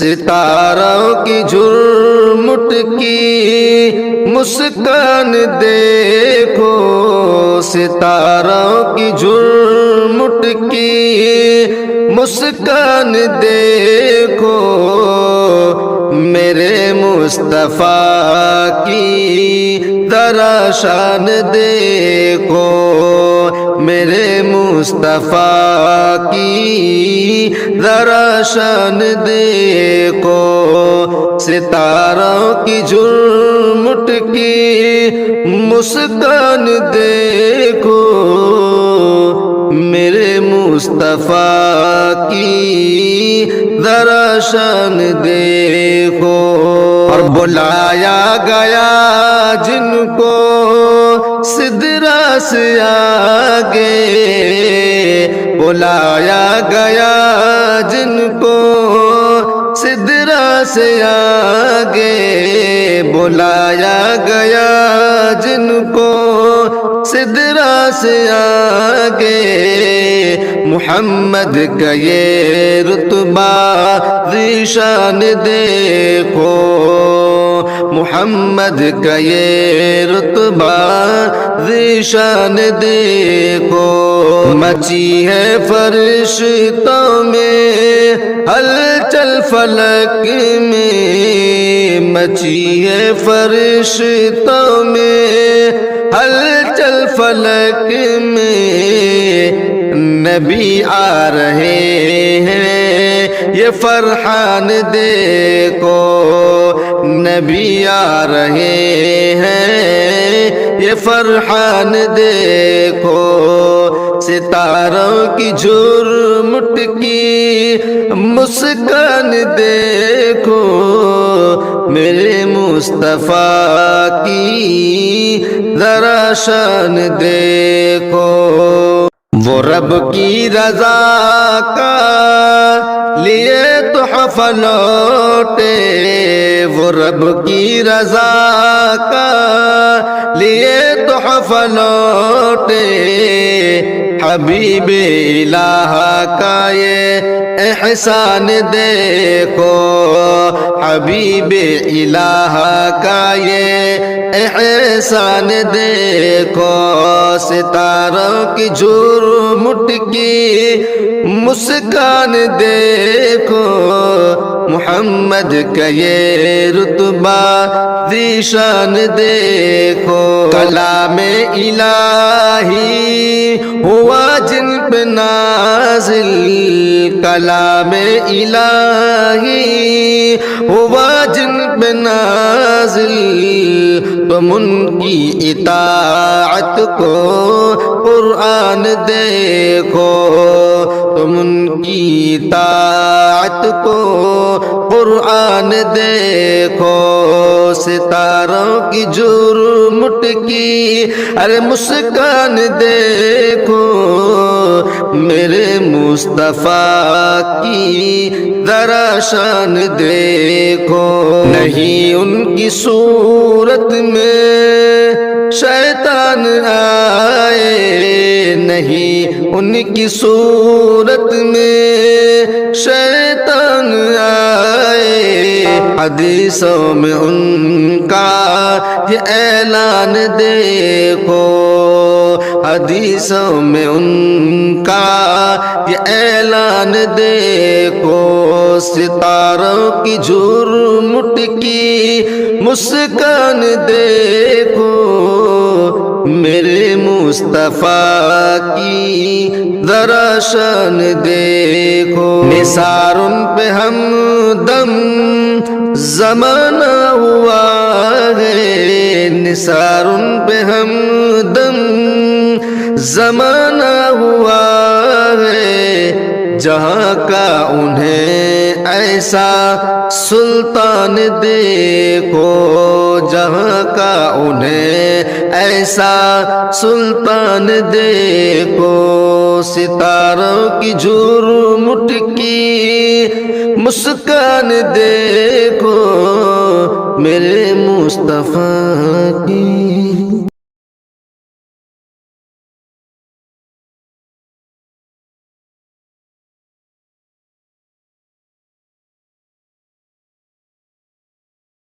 ستاروں کی جھرمٹ کی مسکان دیکھو، ستاروں کی جھرمٹ کی مسکان دیکھو، میرے مصطفیٰ کی ذرا شان دیکھو، میرے مصطفیٰ کی ذرا شان دیکھو، ستاروں کی جھرمٹ کی مسکان دیکھو، میرے مصطفیٰ کی ذرا شان دیکھو۔ اور بلایا گیا جن کو سدرا سے آگے، بلایا گیا جن کو سدرا سے آگے، بلایا گیا جن کو سدرا سے آگے، محمد کا یہ رتبہ ذیشان دیکھو، محمد کا یہ رتبہ ذیشان دیکھو، مچی ہے فرشتوں میں ہلچل فلک میں، مچی ہے فرشتوں میں ہلچل فلک میں، نبی آ رہے ہیں یہ فرحان دیکھو، نبی آ رہے ہیں یہ فرحان دیکھو، ستاروں کی جھرمٹ کی مسکان دیکھو، میرے مصطفیٰ کی ذرا شان دیکھو۔ وہ رب کی رضا کا لیے تحفہ لوٹے، وہ رب کی رضا کا لیے تحفہ لوٹے، حبیب الہ کا یہ احسان دیکھو، حبیب الہ کا یہ احسان دیکھو، ستاروں کی جھرمٹ کی مسکان دیکھو، محمد کا یہ رتبہ ذیشان دیکھو، کلام الہی ہوا جن پہ نازل، کلام الہی ہوا جن پہ نازل، تم ان کی اطاعت کو قرآن دیکھو، تم ان کی اطاعت کو قرآن دیکھو، ستاروں کی جھرمٹ کی ارے مسکان دیکھو، میرے مصطفیٰ کی ذرا شان دیکھو، نہیں ان کی صورت میں شیطان آئے، نہیں ان کی صورت میں شیطان آئے، حدیثوں میں ان کا یہ اعلان دیکھو، حدیثوں میں ان کا یہ اعلان دیکھو، ستاروں کی جھرمٹ کی مسکان دیکھو، میرے مصطفیٰ کی ذرا شان دیکھو، نثار پہ ہمدم زمانہ ہوا ہے، نثار پہ ہمدم زمانہ ہوا ہے، جہاں کا انہیں ایسا سلطان دیکھو، جہاں کا انہیں ایسا سلطان دیکھو، ستاروں کی جھرمٹ کی مسکان دیکھو، میرے مصطفیٰ کی